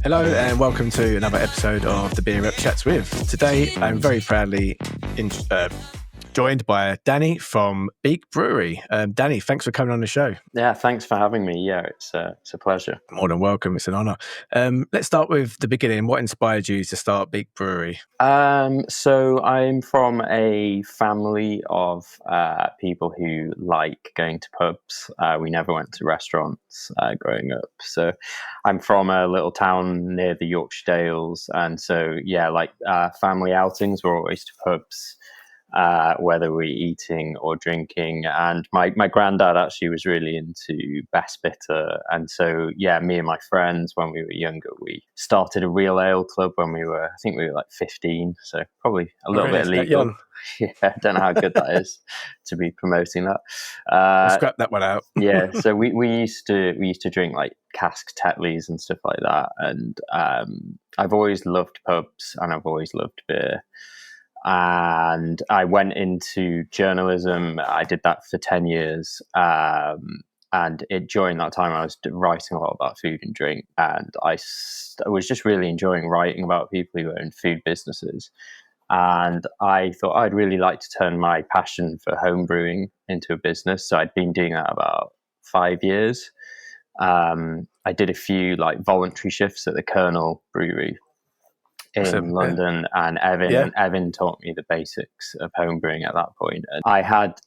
Hello and welcome to another episode of the Beer Rep Chats With. Today I'm very proudly joined by Danny from Beak Brewery. Danny, thanks for coming on the show. Yeah, thanks for having me. Yeah, it's a pleasure. More than welcome. It's an honour. Let's start with the beginning. What inspired you to start Beak Brewery? So I'm from a family of people who like going to pubs. We never went to restaurants growing up. So I'm from a little town near the Yorkshire Dales. And so, yeah, family outings were always to pubs. Whether we're eating or drinking. And my granddad actually was really into best bitter. And so, yeah, me and my friends, when we were younger, we started a real ale club when we were 15. So probably a little bit illegal. Yeah, I don't know how good that is to be promoting that. We'll scrap that one out. Yeah, so we used to drink like cask Tetleys and stuff like that. And I've always loved pubs and I've always loved beer. And I went into journalism. I did that for 10 years. And during that time, I was writing a lot about food and drink. And I was just really enjoying writing about people who own food businesses. And I thought I'd really like to turn my passion for home brewing into a business. So I'd been doing that about 5 years. I did a few voluntary shifts at the Colonel Brewery in London, and Evan taught me the basics of homebrewing at that point. And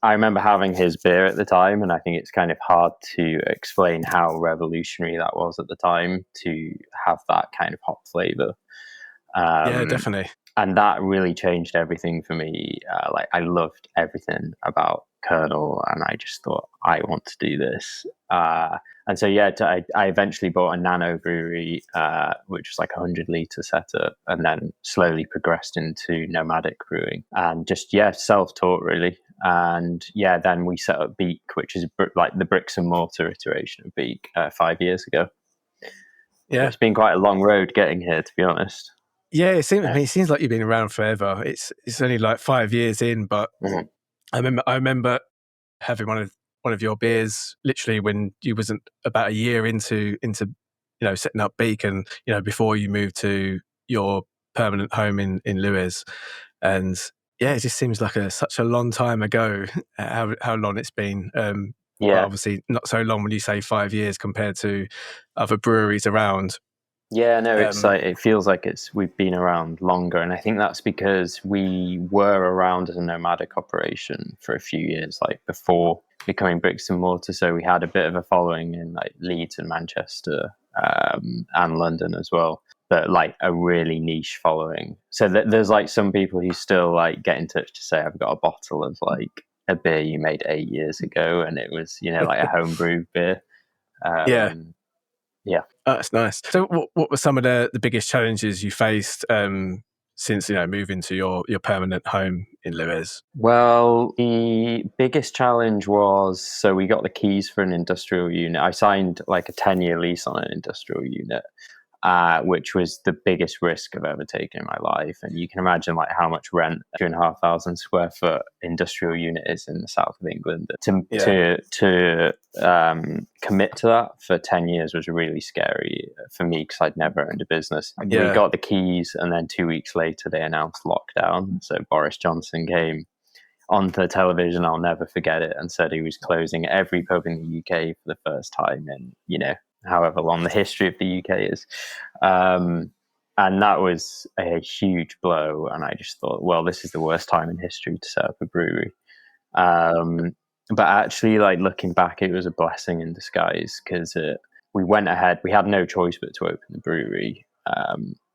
I remember having his beer at the time, and I think it's kind of hard to explain how revolutionary that was at the time to have that kind of hop flavor. Yeah, definitely. And that really changed everything for me. I loved everything about Colonel, and I just thought, I want to do this. And so, yeah, I eventually bought a nano brewery, which was like a 100-litre setup, and then slowly progressed into nomadic brewing and just, self-taught really. And then we set up Beak, which is like the bricks and mortar iteration of Beak 5 years ago. Yeah, it's been quite a long road getting here, to be honest. Yeah, it seems like you've been around forever. It's only like 5 years in, but I remember having one of your beers literally when you wasn't about a year into setting up Beak, and before you moved to your permanent home in Lewes. And yeah, it just seems like such a long time ago. How long it's been. Well, obviously not so long when you say 5 years compared to other breweries around. Yeah, no, it's it feels like we've been around longer, and I think that's because we were around as a nomadic operation for a few years, like before becoming bricks and mortar. So we had a bit of a following in like Leeds and Manchester and London as well, but like a really niche following. So there's like some people who still like get in touch to say, I've got a bottle of like a beer you made 8 years ago, and it was like a homebrew beer. Yeah. Oh, that's nice. So what were some of the biggest challenges you faced since moving to your permanent home in Lewes? Well, the biggest challenge was, so we got the keys for an industrial unit. I signed like a 10-year lease on an industrial unit, which was the biggest risk I've ever taken in my life. And you can imagine like how much rent 2,500 square foot industrial unit is in the south of England. To commit to that for 10 years was really scary for me because I'd never owned a business. We got the keys, and then 2 weeks later they announced lockdown. So Boris Johnson came on the television, I'll never forget it, and said he was closing every pub in the UK for the first time in, however long the history of the UK is. And that was a huge blow. And I just thought, well, this is the worst time in history to set up a brewery. But actually, like looking back, it was a blessing in disguise because we went ahead. We had no choice but to open the brewery.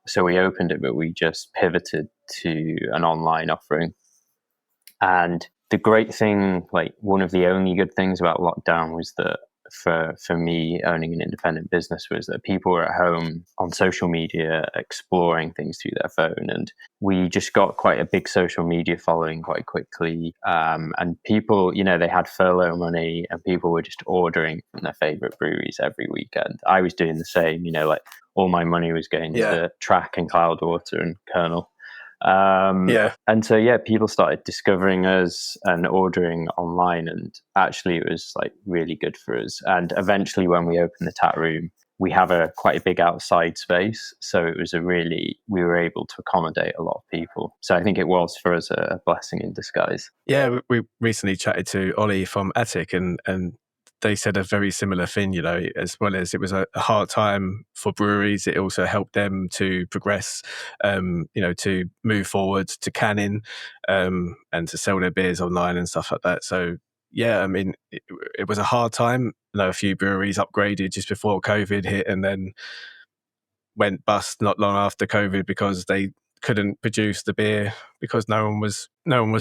So we opened it, but we just pivoted to an online offering. And the great thing, like one of the only good things about lockdown was that for me owning an independent business was that people were at home on social media exploring things through their phone, and we just got quite a big social media following quite quickly, and people, they had furlough money and people were just ordering from their favorite breweries every weekend. I was doing the same, like all my money was going to Track and Cloudwater and Colonel. Yeah. And so, people started discovering us and ordering online, and actually it was like really good for us. And eventually when we opened the tap room, we have quite a big outside space. So it was we were able to accommodate a lot of people. So I think it was for us a blessing in disguise. Yeah, we recently chatted to Ollie from Attic, and they said a very similar thing, you know, as well as it was a hard time for breweries, it also helped them to progress, you know, to move forward to canning, and to sell their beers online and stuff like that. So, yeah, I mean, it was a hard time. You know, a few breweries upgraded just before COVID hit and then went bust not long after COVID because they couldn't produce the beer because no one was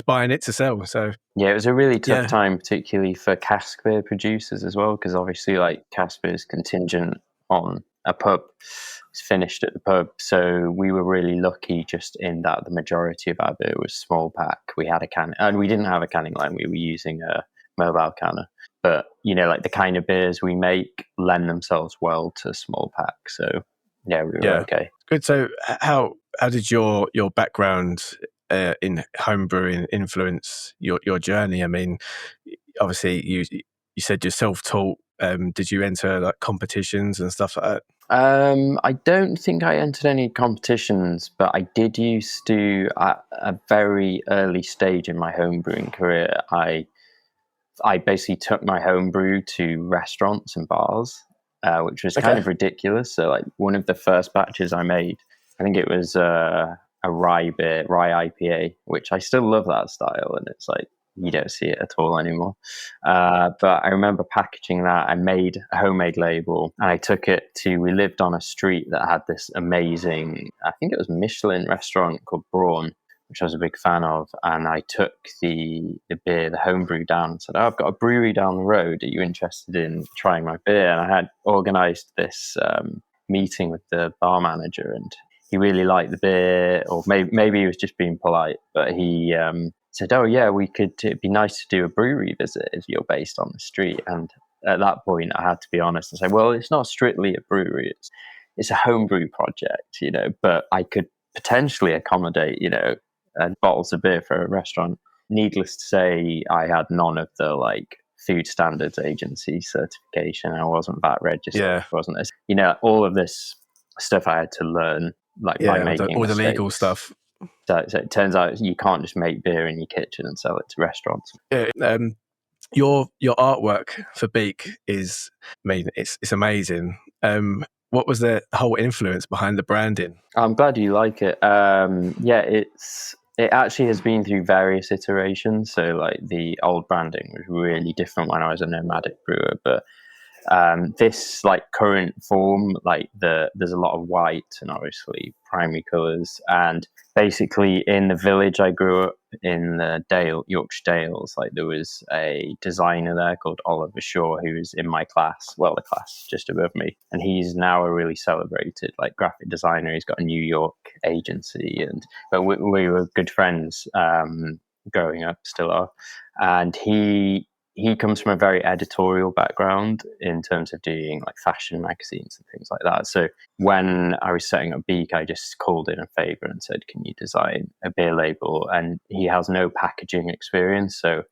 buying it to sell. So yeah, it was a really tough yeah, time, particularly for cask beer producers as well, because obviously, like, cask beer is contingent on a pub. It's finished at the pub, so we were really lucky just in that the majority of our beer was small pack. We had a can, and we didn't have a canning line. We were using a mobile canner, but you know, like the kind of beers we make lend themselves well to small pack. So yeah, we were okay. Good. So how did your background in homebrewing influence your journey? I mean, obviously you said you're self-taught. Did you enter like competitions and stuff like that? I don't think I entered any competitions, but I did used to, at a very early stage in my homebrewing career, I basically took my homebrew to restaurants and bars, which was kind Okay. of ridiculous. So, like, one of the first batches I made, I think it was a rye beer, rye IPA, which I still love that style, and it's like you don't see it at all anymore. But I remember packaging that. I made a homemade label, and I took it to. We lived on a street that had this amazing, I think it was Michelin restaurant called Brawn, which I was a big fan of. And I took the beer, the homebrew, down and said, "Oh, I've got a brewery down the road. Are you interested in trying my beer?" And I had organised this meeting with the bar manager, and he really liked the beer, or maybe he was just being polite, but he said, "Oh yeah, it'd be nice to do a brewery visit if you're based on the street." And at that point, I had to be honest and say, "Well, it's not strictly a brewery; it's a homebrew project, you know. But I could potentially accommodate, you know, bottles of beer for a restaurant." Needless to say, I had none of the like food standards agency certification. I wasn't VAT registered. Yeah. Wasn't this, you know, all of this stuff I had to learn, like, by making all the mistakes. legal stuff. So it turns out you can't just make beer in your kitchen and sell it to restaurants. Yeah. Your artwork for Beak is, I mean, it's amazing. What was the whole influence behind the branding? I'm glad you like it. It actually has been through various iterations. So, like, the old branding was really different when I was a nomadic brewer, but this, like, current form, like, there's a lot of white and obviously primary colors. And basically, in the village I grew up in, the Yorkshire Dales, like, there was a designer there called Oliver Shaw, who was in my class, well, the class just above me, and he's now a really celebrated, like, graphic designer. He's got a New York agency, but we were good friends growing up, still are. And he comes from a very editorial background in terms of doing, like, fashion magazines and things like that. So when I was setting up Beak, I just called in a favor and said, "Can you design a beer label?" And he has no packaging experience, so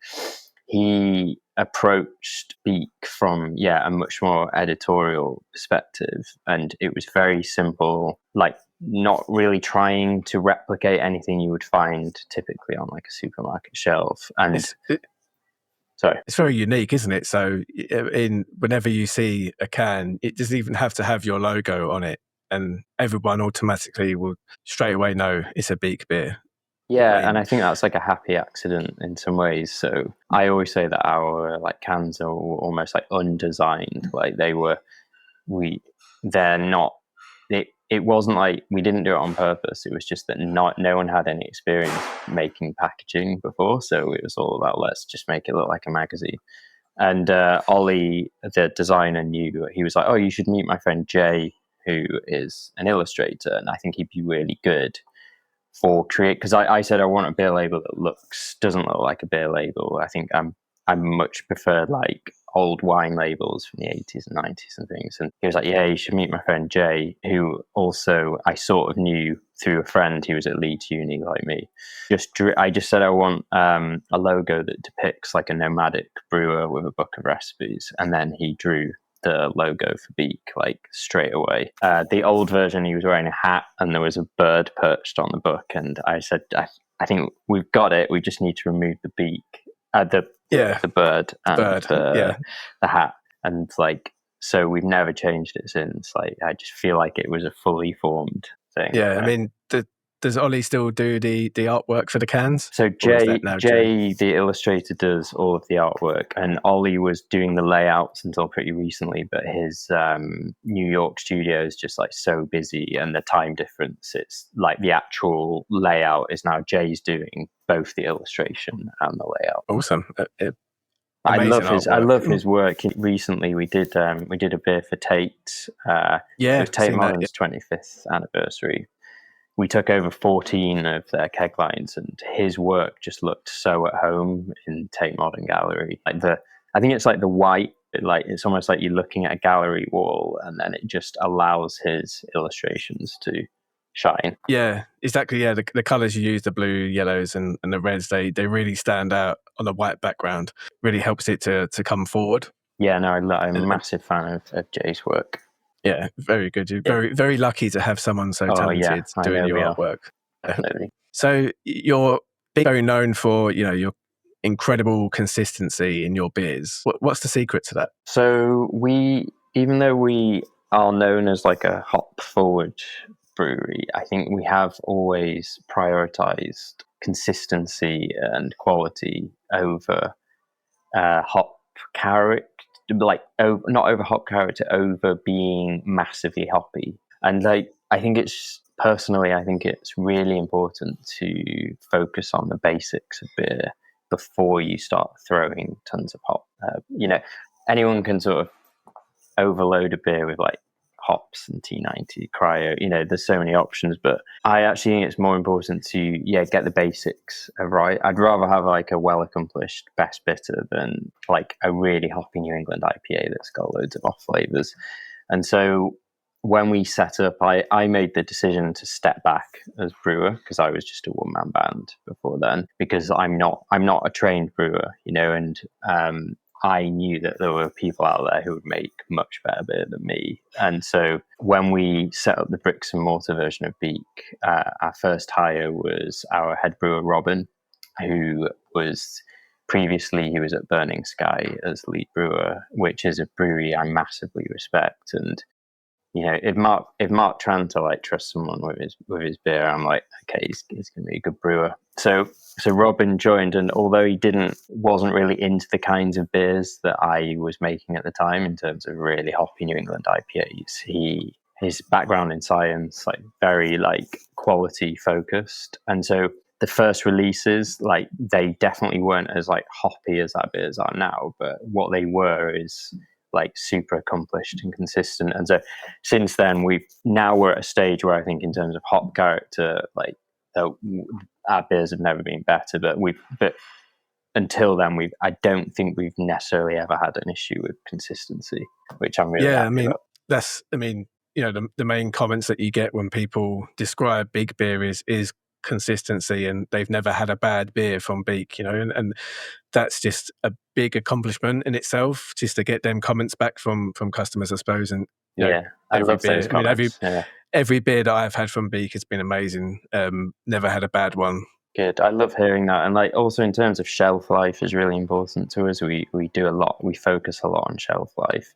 he approached Beak from a much more editorial perspective, and it was very simple, like, not really trying to replicate anything you would find typically on, like, a supermarket shelf. And sorry. It's very unique, isn't it? So, whenever you see a can, it doesn't even have to have your logo on it, and everyone automatically will straight away know it's a Beak beer. Yeah, I mean, and I think that's like a happy accident in some ways. So I always say that our, like, cans are almost like undesigned. Like, they're not. It wasn't like we didn't do it on purpose. It was just that no one had any experience making packaging before, so it was all about, let's just make it look like a magazine. And Ollie, the designer, knew. He was like, "Oh, you should meet my friend Jay, who is an illustrator, and I think he'd be really good for create." Because I said I want a beer label that doesn't look like a beer label. I think I much prefer, like, old wine labels from the 80s and 90s and things. And he was like, yeah, you should meet my friend Jay, who also I sort of knew through a friend who was at Leeds Uni like me. I just said I want a logo that depicts like a nomadic brewer with a book of recipes. And then he drew the logo for Beak like straight away. The old version, he was wearing a hat and there was a bird perched on the book. And I said, I think we've got it. We just need to remove the beak, the bird and the hat. And like, so we've never changed it since. Like, I just feel like it was a fully formed thing. Yeah, I mean, does Ollie still do the artwork for the cans? So Jay, the illustrator, does all of the artwork, and Ollie was doing the layouts until pretty recently. But his New York studio is just like so busy, and the time difference. It's like the actual layout is now Jay's doing both the illustration and the layout. Awesome. I love his work. Recently, we did a beer for Tate. It was Tate Modern's 25th anniversary. We took over 14 of their keg lines, and his work just looked so at home in Tate Modern Gallery. Like I think it's like the white, like it's almost like you're looking at a gallery wall, and then it just allows his illustrations to shine. Yeah, exactly. Yeah, the colours you use, the blue, yellows, and the reds, they really stand out on a white background. Really helps it to come forward. Yeah, no, I'm a massive fan of Jay's work. Yeah, very good. You're very, very lucky to have someone so talented doing your artwork. Definitely. So you're very known for, your incredible consistency in your beers. What's the secret to that? So even though we are known as like a hop forward brewery, I think we have always prioritized consistency and quality over hop character. Like not over hop character, over being massively hoppy. And like I think it's really important to focus on the basics of beer before you start throwing tons of hop. Anyone can sort of overload a beer with like hops and T90 cryo. There's so many options, but I actually think it's more important to get the basics right. I'd rather have like a well accomplished best bitter than like a really hoppy New England IPA that's got loads of off flavors. And so when we set up, I made the decision to step back as brewer because I was just a one man band before then, because I'm not a trained brewer, and I knew that there were people out there who would make much better beer than me. And so when we set up the bricks and mortar version of Beak, our first hire was our head brewer, Robin, who was previously, he was at Burning Sky as lead brewer, which is a brewery I massively respect. And if Mark Tranter like trusts someone with his beer, I'm like, okay, he's going to be a good brewer. So Robin joined, and although he wasn't really into the kinds of beers that I was making at the time in terms of really hoppy New England IPAs, his background in science, like very like quality focused, and so the first releases, like they definitely weren't as like hoppy as our beers are now, but what they were is like super accomplished and consistent. And so since then we're at a stage where I think in terms of hop character, like our beers have never been better, but until then I don't think we've necessarily ever had an issue with consistency, which I'm really happy about. The main comments that you get when people describe Big Beer is consistency, and they've never had a bad beer from Beak, and that's just a big accomplishment in itself, just to get them comments back from customers, I suppose. And I love those comments. Every beer that I've had from Beak has been amazing. Never had a bad one. Good. I love hearing that. And like also in terms of shelf life is really important to us. We do a lot. We focus a lot on shelf life.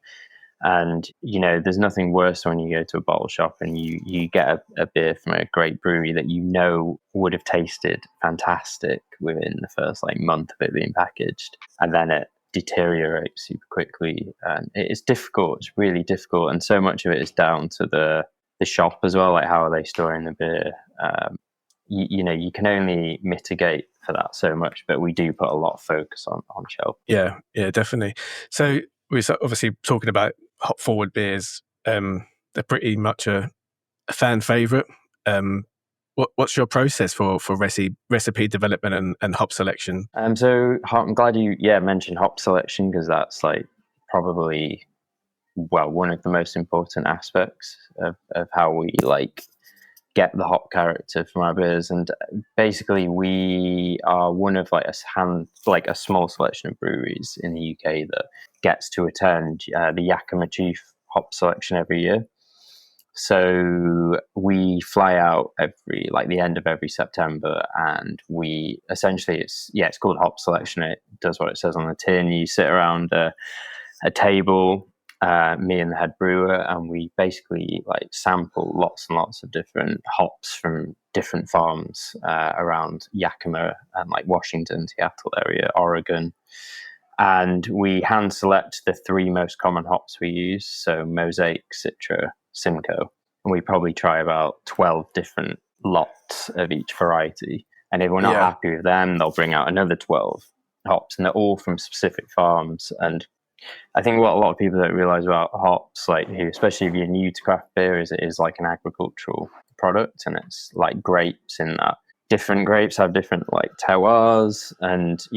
And, there's nothing worse when you go to a bottle shop and you get a beer from a great brewery that would have tasted fantastic within the first like month of it being packaged. And then it deteriorates super quickly. And it's difficult. It's really difficult. And so much of it is down to the shop as well. Like, how are they storing the beer? You can only mitigate for that so much, but we do put a lot of focus on shelf. Yeah, definitely. So we're obviously talking about hop forward beers. They're pretty much a fan favorite. What's your process for recipe development and hop selection? So I'm glad you mentioned hop selection, because that's like probably, well, one of the most important aspects of how we like get the hop character from our beers. And basically we are one of like a small selection of breweries in the UK that gets to attend the Yakima Chief hop selection every year. So we fly out every, like, the end of every September, and we essentially, it's called hop selection. It does what it says on the tin. You sit around a table, me and the head brewer, and we basically like sample lots and lots of different hops from different farms around Yakima and like Washington, Seattle area, Oregon. And we hand select the 3 most common hops we use, so Mosaic, Citra, Simcoe. And we probably try about 12 different lots of each variety. And if we're not happy with them, they'll bring out another 12 hops, and they're all from specific farms. And I think what a lot of people don't realize about hops, like, especially if you're new to craft beer, is it is like an agricultural product, and it's like grapes in that different grapes have different like terroirs, and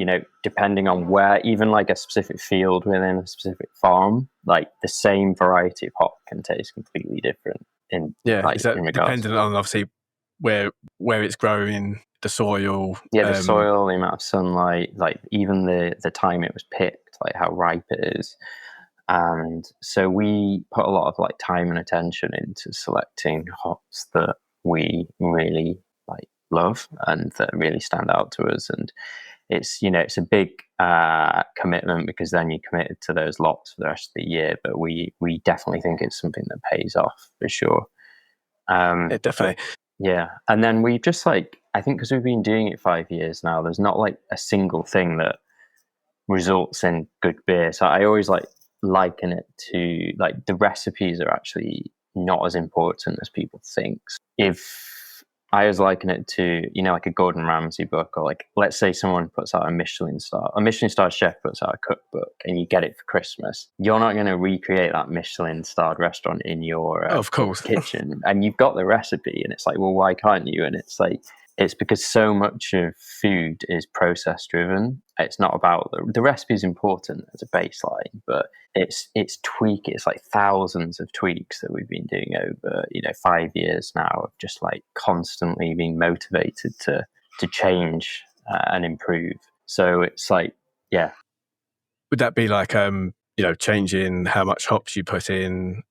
depending on where, even like a specific field within a specific farm, like the same variety of hop can taste completely different in is that in dependent on obviously where it's growing, the soil, the soil, the amount of sunlight, like even the time it was picked, like how ripe it is. And so we put a lot of like time and attention into selecting hops that we really like love and that really stand out to us. And it's it's a big commitment, because then you're committed to those lots for the rest of the year. But we definitely think it's something that pays off for sure. It definitely. Yeah. And then we just like, I think because we've been doing it 5 years now, there's not like a single thing that results in good beer. So I always liken it to like the recipes are actually not as important as people think. If I was liken it to, like a Gordon Ramsay book, or like, let's say someone puts out a Michelin star chef puts out a cookbook and you get it for Christmas. You're not going to recreate that Michelin starred restaurant in your of course kitchen, and you've got the recipe, and it's like, well, why can't you? And it's like, it's because so much of food is process driven. It's not about the recipe is important as a baseline, but it's like thousands of tweaks that we've been doing over 5 years now, of just like constantly being motivated to change and improve. So it's like, yeah. Would that be like changing how much hops you put in,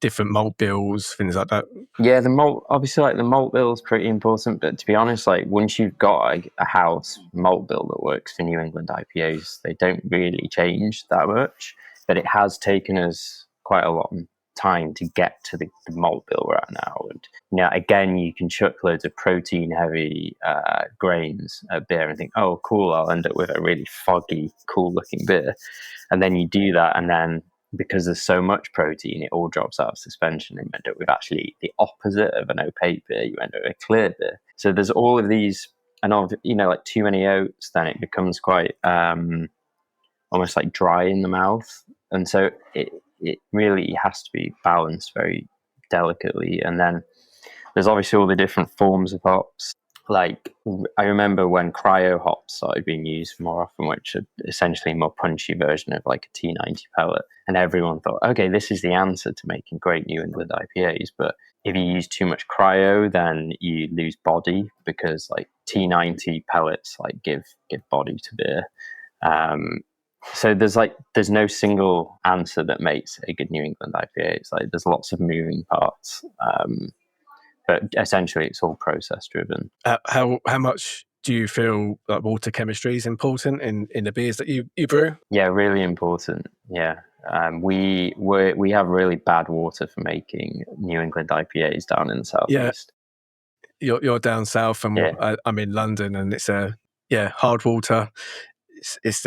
different malt bills, things like that? Yeah, the malt, obviously, like the malt bill is pretty important, but to be honest, like once you've got a house malt bill that works for New England IPAs, they don't really change that much. But it has taken us quite a lot of time to get to the malt bill we're at now. And again, you can chuck loads of protein heavy grains at beer and think, oh, cool, I'll end up with a really foggy, cool looking beer. And then you do that, and then because there's so much protein, it all drops out of suspension, and you end up with actually the opposite of an opaque beer. You end up with a clear beer. So there's all of these, and like too many oats, then it becomes quite almost like dry in the mouth. And so it really has to be balanced very delicately. And then there's obviously all the different forms of hops. Like, I remember when cryo hops started being used more often, which are essentially a more punchy version of like a T90 pellet. And everyone thought, okay, this is the answer to making great New England IPAs. But if you use too much cryo, then you lose body, because like T90 pellets like give body to beer. So there's no single answer that makes a good New England IPA. It's like there's lots of moving parts. But essentially, it's all process driven. How much do you feel like water chemistry is important in the beers that you brew? Yeah, really important. Yeah, we have really bad water for making New England IPAs down in the southeast. Yeah. You're down south, and I'm in London, and it's hard water. It's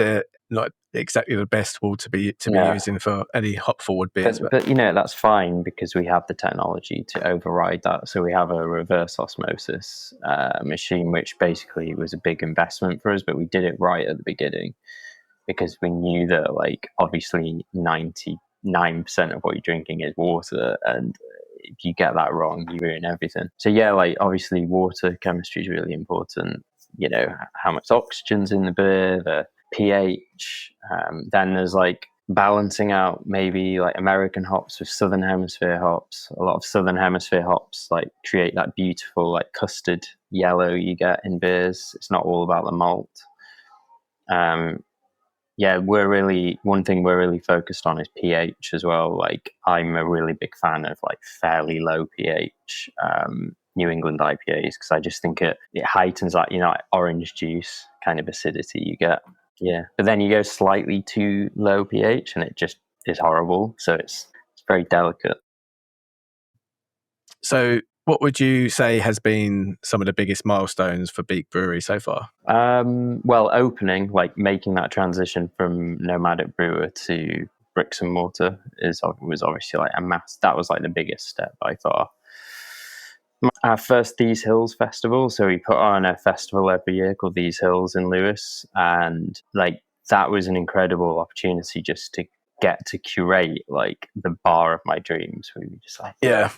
not exactly the best water to be using for any hop forward beers. But that's fine, because we have the technology to override that. So we have a reverse osmosis machine, which basically was a big investment for us, but we did it right at the beginning, because we knew that like obviously 99% of what you're drinking is water, and if you get that wrong, you ruin everything. So yeah, like obviously water chemistry is really important. How much oxygen's in the beer, the pH. Then there's like balancing out maybe like American hops with Southern Hemisphere hops. A lot of Southern Hemisphere hops like create that beautiful like custard yellow you get in beers. It's not all about the malt. Yeah, one thing we're really focused on is pH as well. Like I'm a really big fan of like fairly low pH New England IPAs because I just think it heightens that, like orange juice kind of acidity you get. Yeah, but then you go slightly too low pH and it just is horrible. So it's very delicate. So what would you say has been some of the biggest milestones for Beak Brewery so far? Well, opening, like making that transition from nomadic brewer to bricks and mortar was obviously like that was like the biggest step by far. Our first These Hills festival, so we put on a festival every year called These Hills in Lewis, and like that was an incredible opportunity just to get to curate like the bar of my dreams. We were just like, yeah,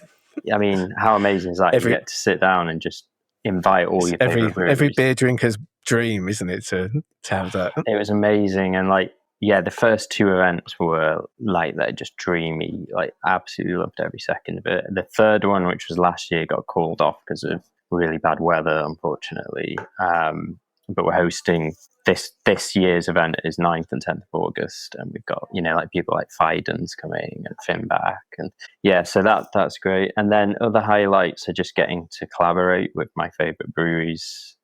I mean, how amazing is that? You get to sit down and just invite all your favorite breweries. Every beer drinker's dream, isn't it, to have that? It was amazing, and like, yeah, the first two events were like they're just dreamy. Like, absolutely loved every second of it. The third one, which was last year, got called off because of really bad weather, unfortunately. But we're hosting this year's event is 9th and 10th of August, and we've got like people like Fiden's coming and Finback, and yeah, so that's great. And then other highlights are just getting to collaborate with my favorite breweries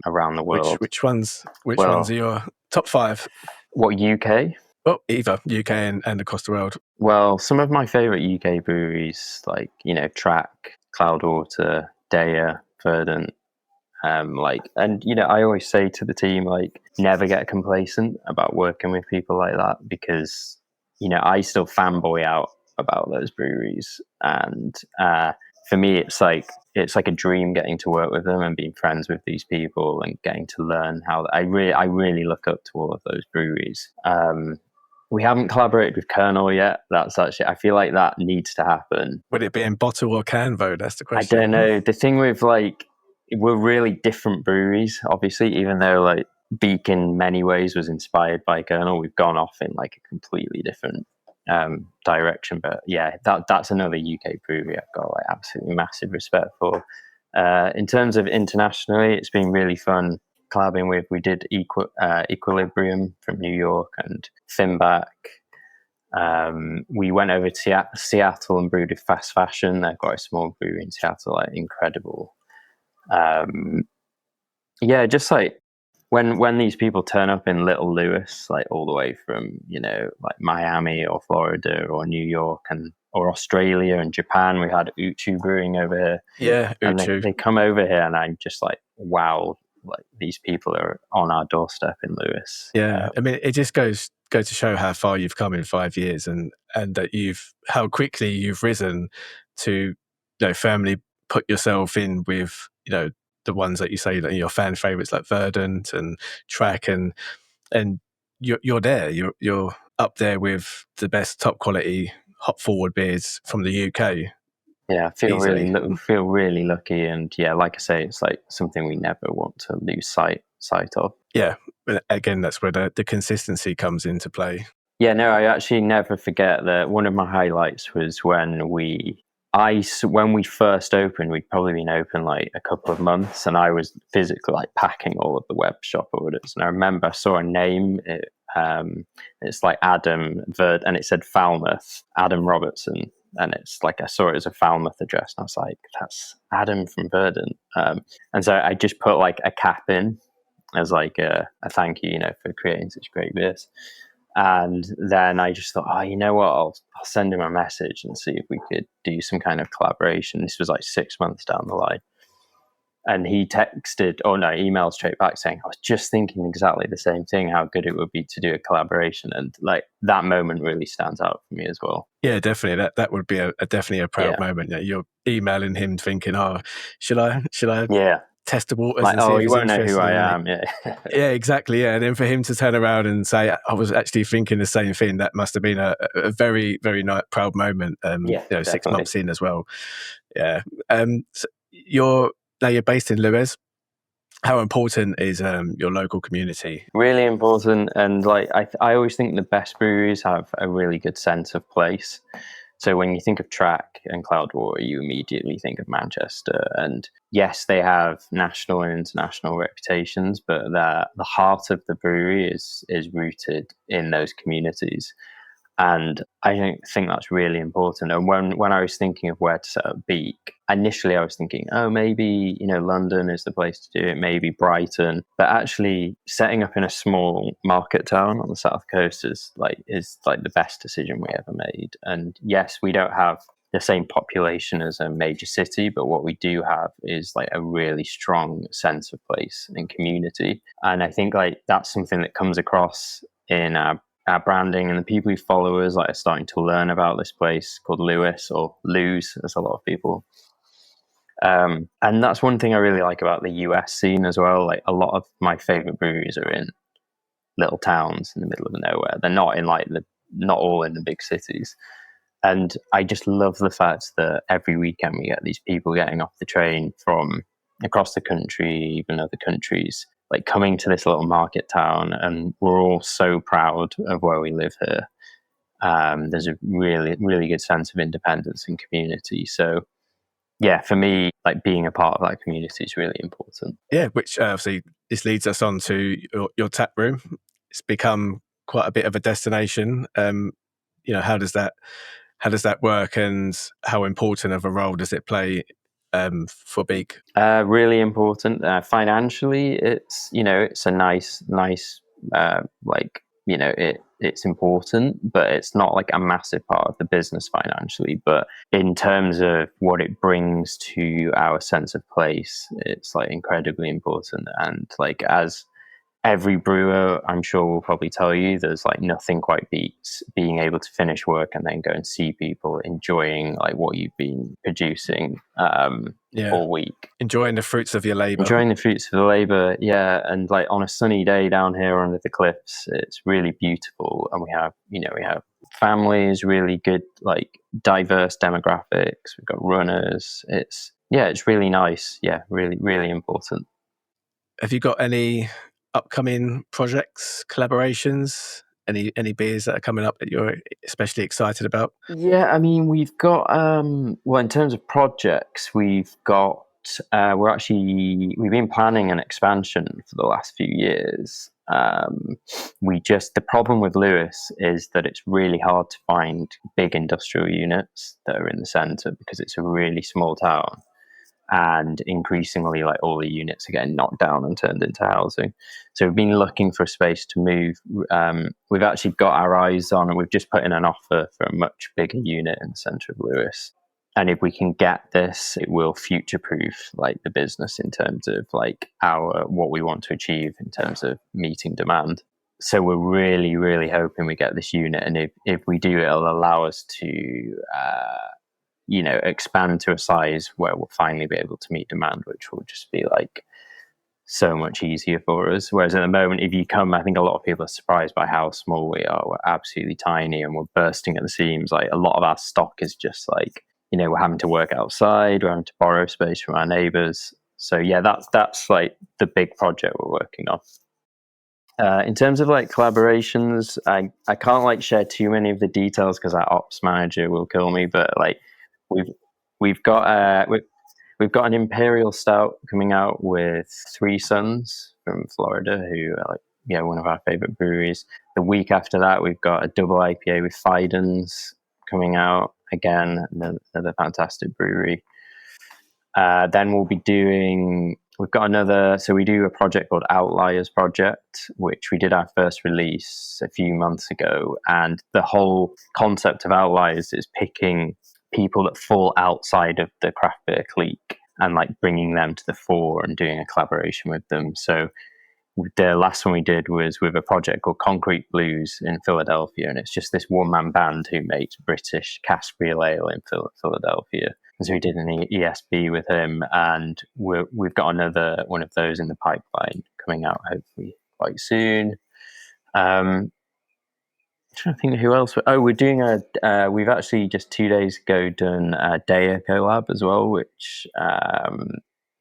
around the world. Which ones are your top 5? What, UK? Well, either UK and across the world. Well, some of my favorite UK breweries, like Track, Cloudwater, Daya, Verdant, I always say to the team, like, never get complacent about working with people like that, because I still fanboy out about those breweries, and for me it's like a dream getting to work with them and being friends with these people and getting to learn how I really look up to all of those breweries. We haven't collaborated with Colonel yet. That's actually, I feel like that needs to happen. Would it be in bottle or can, though? That's the question. I don't know. The thing with we're really different breweries, obviously, even though like Beak in many ways was inspired by Colonel. We've gone off in like a completely different direction. But yeah, that's another UK brewery I've got like absolutely massive respect for. In terms of internationally, it's been really fun collabing with. We did Equilibrium from New York and Finback. We went over to Seattle and brewed with Fast Fashion. They've got a small brewery in Seattle, like incredible. Yeah, just like when these people turn up in Little Lewis, like all the way from like Miami or Florida or New York or Australia and Japan. We had Uchu Brewing over here. Yeah, and Uchu. They come over here, and I'm just like, wow, like these people are on our doorstep in Lewis. Yeah, I mean, it just goes to show how far you've come in 5 years, and that how quickly you've risen to firmly put yourself in with the ones that you say that your fan favorites like Verdant and Track, and you're there. You're up there with the best top quality hop forward beers from the UK. Yeah, I feel really lucky, and yeah, like I say, it's like something we never want to lose sight of. Yeah, again, that's where the consistency comes into play. Yeah, no, I actually never forget that one of my highlights was when we first opened. We'd probably been open like a couple of months, and I was physically like packing all of the web shop orders. And I remember I saw a name. It's like Adam and it said Falmouth, Adam Robertson. And it's like I saw it as a Falmouth address, and I was like, "That's Adam from Verdant." And so I just put like a cap in as like a thank you, for creating such great beers. And then I just thought, oh, you know what? I'll send him a message and see if we could do some kind of collaboration. This was like 6 months down the line. And he emailed straight back saying, I was just thinking exactly the same thing, how good it would be to do a collaboration. And like that moment really stands out for me as well. Yeah, definitely. That would be definitely a proud moment. Yeah, you're emailing him thinking, oh, should I test the waters? Like, and see if you won't know who I am. Yeah. Yeah, exactly. Yeah. And then for him to turn around and say, I was actually thinking the same thing, that must have been a very, very nice, proud moment. 6 months in as well. Yeah. So you're based in Lewes. How important is your local community? Really important, and like I always think the best breweries have a really good sense of place. So when you think of Track and Cloudwater, you immediately think of Manchester. And yes, they have national and international reputations, but the heart of the brewery is rooted in those communities. And I think that's really important. And when I was thinking of where to set up Beak, initially I was thinking, oh, maybe, London is the place to do it, maybe Brighton. But actually setting up in a small market town on the south coast is like the best decision we ever made. And yes, we don't have the same population as a major city, but what we do have is like a really strong sense of place and community. And I think like that's something that comes across in our branding, and the people who follow us like are starting to learn about this place called Lewis, or Lose, as a lot of people. And that's one thing I really like about the US scene as well. Like a lot of my favorite breweries are in little towns in the middle of nowhere. They're not in not all in the big cities. And I just love the fact that every weekend we get these people getting off the train from across the country, even other countries, like coming to this little market town, and we're all so proud of where we live here. There's a really, really good sense of independence and community. So, yeah, for me, like being a part of that community is really important. Yeah, which obviously this leads us on to your tap room. It's become quite a bit of a destination. How does that work, and how important of a role does it play for Beak? Really important. Financially, it's a nice, it's important, but it's not like a massive part of the business financially. But in terms of what it brings to our sense of place, it's like incredibly important. And like as every brewer, I'm sure, will probably tell you, there's like nothing quite beats being able to finish work and then go and see people enjoying like what you've been producing all week. Enjoying the fruits of your labor. Enjoying the fruits of the labor, yeah. And like on a sunny day down here under the cliffs, it's really beautiful. And we have families, really good, like diverse demographics. We've got runners. It's really nice. Yeah, really, really important. Have you got any upcoming projects, collaborations, any beers that are coming up that you're especially excited about? Yeah, I mean, we've got in terms of projects, we've been planning an expansion for the last few years. The problem with Lewis is that it's really hard to find big industrial units that are in the center, because it's a really small town. And increasingly, like, all the units are getting knocked down and turned into housing. So we've been looking for a space to move. We've actually got our eyes on, and we've just put in an offer for a much bigger unit in the centre of Lewis. And if we can get this, it will future-proof like the business in terms of like what we want to achieve in terms of meeting demand. So we're really, really hoping we get this unit, and if we do, it'll allow us to expand to a size where we'll finally be able to meet demand, which will just be like so much easier for us. Whereas at the moment, if you come, I think a lot of people are surprised by how small we are. We're absolutely tiny and we're bursting at the seams. Like a lot of our stock is just like, we're having to work outside, we're having to borrow space from our neighbors. So yeah, that's like the big project we're working on. In terms of like collaborations, I can't like share too many of the details because our ops manager will kill me. But like we've we've got we've got an imperial stout coming out with Three Sons from Florida, who are like one of our favorite breweries. The week after that, we've got a double IPA with Fidens coming out, again, another fantastic brewery. Then we've got another, so we do a project called Outliers Project, which we did our first release a few months ago. And the whole concept of Outliers is picking people that fall outside of the craft beer clique and like bringing them to the fore and doing a collaboration with them. So the last one we did was with a project called Concrete Blues in Philadelphia, and it's just this one-man band who makes British cask real ale in Philadelphia. And so we did an ESB with him, and we've got another one of those in the pipeline coming out hopefully quite soon. I'm trying to think who else. We're doing we've actually just 2 days ago done a Daya collab as well, which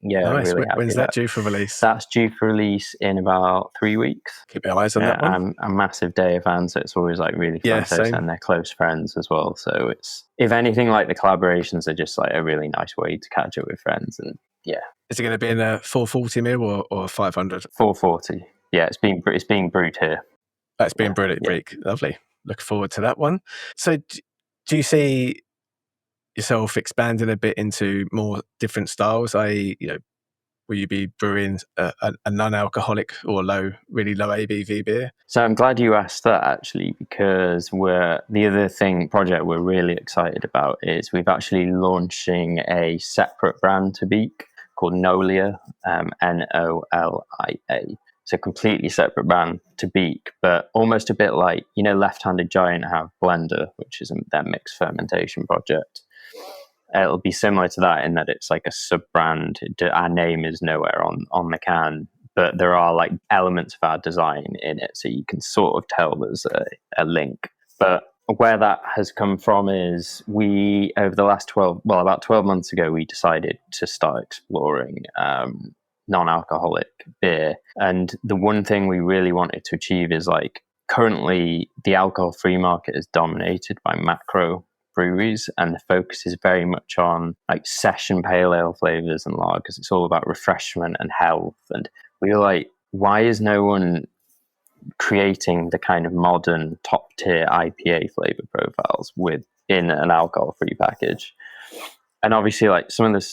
Yeah, Nice. really happy When's that due for release? That's due for release in about 3 weeks. Keep your eyes on that one. I'm a massive Dave fan, so it's always like really fun to send. They're close friends as well, so it's, if anything, like the collaborations are just like a really nice way to catch up with friends. And yeah, is it going to be in a 440 ml or 500? 440. Yeah, it's being brewed here. That's being brewed at Beak. Lovely. Looking forward to that one. So, do you see yourself expanding a bit into more different styles? Will you be brewing a non-alcoholic or really low ABV beer? So I'm glad you asked that, actually, because the other project we're really excited about is we've actually launching a separate brand to Beak called Nolia, Nolia. It's a completely separate brand to Beak, but almost a bit like, Left-Handed Giant have Blender, which is their mixed fermentation project. It'll be similar to that in that it's like a sub-brand. Our name is nowhere on the can, but there are like elements of our design in it, so you can sort of tell there's a link. But where that has come from is over the last about 12 months ago, we decided to start exploring non-alcoholic beer. And the one thing we really wanted to achieve is, like, currently the alcohol-free market is dominated by macro breweries, and the focus is very much on like session pale ale flavors and lagers. It's all about refreshment and health. And we were like, why is no one creating the kind of modern top tier IPA flavor profiles within an alcohol free package? And obviously, like, some of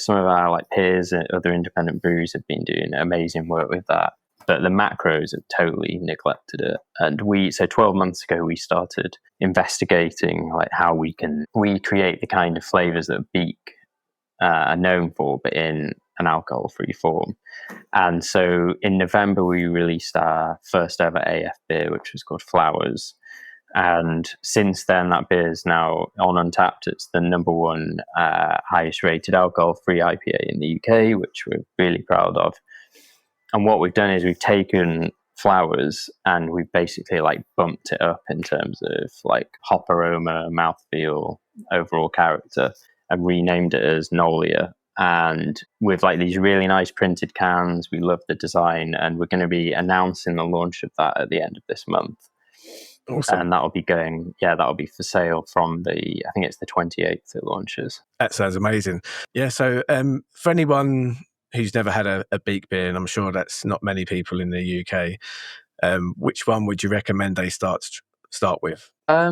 our like peers and other independent breweries have been doing amazing work with that, but the macros have totally neglected it. And so 12 months ago, we started investigating like how we can recreate the kind of flavors that Beak are known for, but in an alcohol-free form. And so in November, we released our first ever AF beer, which was called Flowers. And since then, that beer is now on Untapped. It's the number one highest rated alcohol-free IPA in the UK, which we're really proud of. And what we've done is we've taken Flowers and we've basically like bumped it up in terms of like hop aroma, mouthfeel, overall character, and renamed it as Nolia. And with like these really nice printed cans, we love the design, and we're going to be announcing the launch of that at the end of this month. Awesome. And that'll be for sale from I think it's the 28th it launches. That sounds amazing. Yeah. So for anyone who's never had a Beak beer, and I'm sure that's not many people in the UK, which one would you recommend they start with? I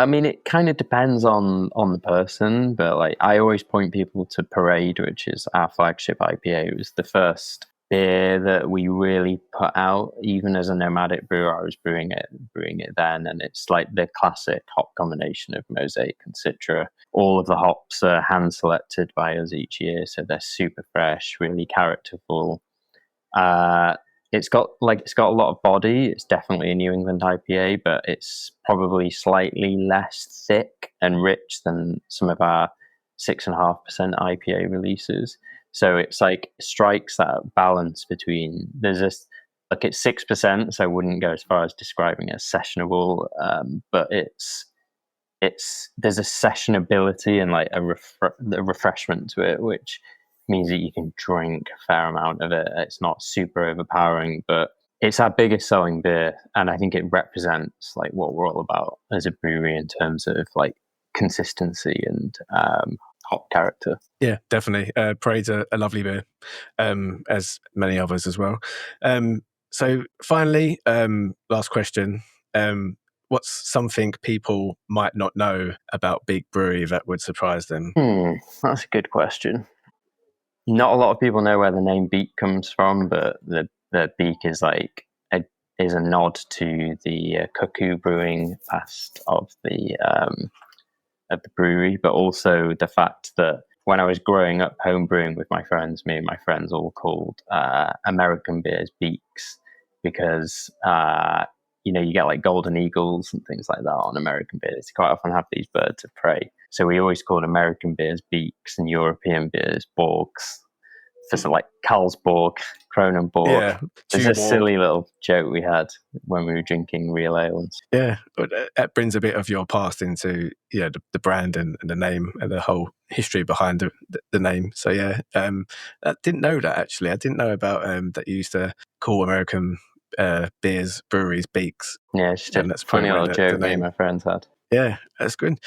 mean, it kind of depends on the person, but like I always point people to Parade, which is our flagship IPA. It was the first beer that we really put out, even as a nomadic brewer. I was brewing it then, and it's like the classic hop combination of Mosaic and Citra. All of the hops are hand selected by us each year, so they're super fresh, really characterful. It's got a lot of body. It's definitely a New England IPA, but it's probably slightly less thick and rich than some of our 6.5% IPA releases. So it's like strikes that balance between it's 6%, so I wouldn't go as far as describing it as sessionable, but there's a sessionability and like a refreshment to it, which means that you can drink a fair amount of it. It's not super overpowering, but it's our biggest selling beer, and I think it represents like what we're all about as a brewery in terms of like consistency and hop character. Yeah, definitely. Parade's a lovely beer, as many others as well. So finally, last question. What's something people might not know about Beak Brewery that would surprise them? That's a good question. Not a lot of people know where the name Beak comes from, but the Beak is is a nod to the cuckoo brewing past of the brewery, but also the fact that when I was growing up homebrewing with my friends, me and my friends all called American beers Beaks, because you get like golden eagles and things like that on American beers. You quite often have these birds of prey. So we always called American beers Beaks and European beers Borgs. for some like Carlsberg, Kronenborg. Yeah, It's a silly little joke we had when we were drinking real ales. Yeah, but that brings a bit of your past into the brand and the name and the whole history behind the name. So yeah, I didn't know that actually. I didn't know about that you used to call American beers breweries beaks. Yeah, it's just a funny little joke me and my friends had. Yeah, that's good.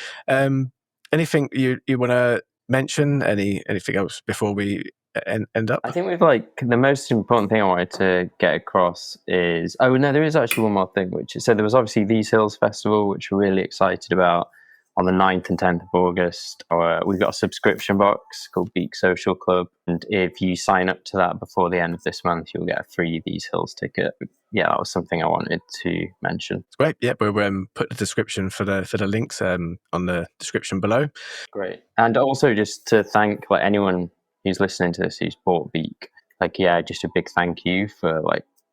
Anything you want to mention? Anything else before we end up? I think we've the most important thing I wanted to get across is there is actually one more thing, which is so there was obviously These Hills Festival, which we're really excited about on the 9th and 10th of August. We've got a subscription box called Beak Social Club, and if you sign up to that before the end of this month, you'll get a free These Hills ticket. Yeah, that was something I wanted to mention. Great. Yeah, we'll put the description for the links on the description below. Great. And also just to thank anyone who's listening to this who's bought Beak. Just a big thank you for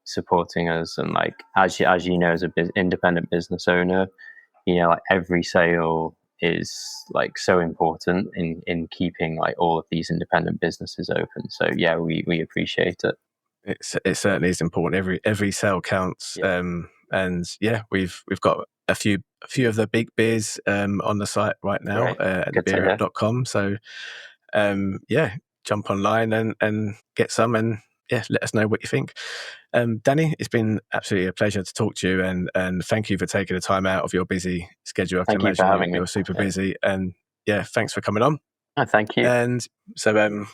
supporting us, and as you know, as an independent business owner, every sale is so important in keeping all of these independent businesses open. So yeah, we appreciate it. It certainly is important. Every sale counts. Yeah. And yeah, we've got a few of the big beers on the site right now at beer.com. So jump online and get some, and let us know what you think. Danny, it's been absolutely a pleasure to talk to you, and thank you for taking the time out of your busy schedule. Thank you for having me. You're super busy, and thanks for coming on. Oh, thank you. And so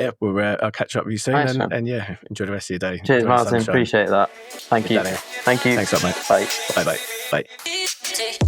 I'll catch up with you soon, and enjoy the rest of your day. Cheers, Martin. Appreciate that. Thank you. Danny. Thank you. Thanks a lot, mate. Bye. Bye.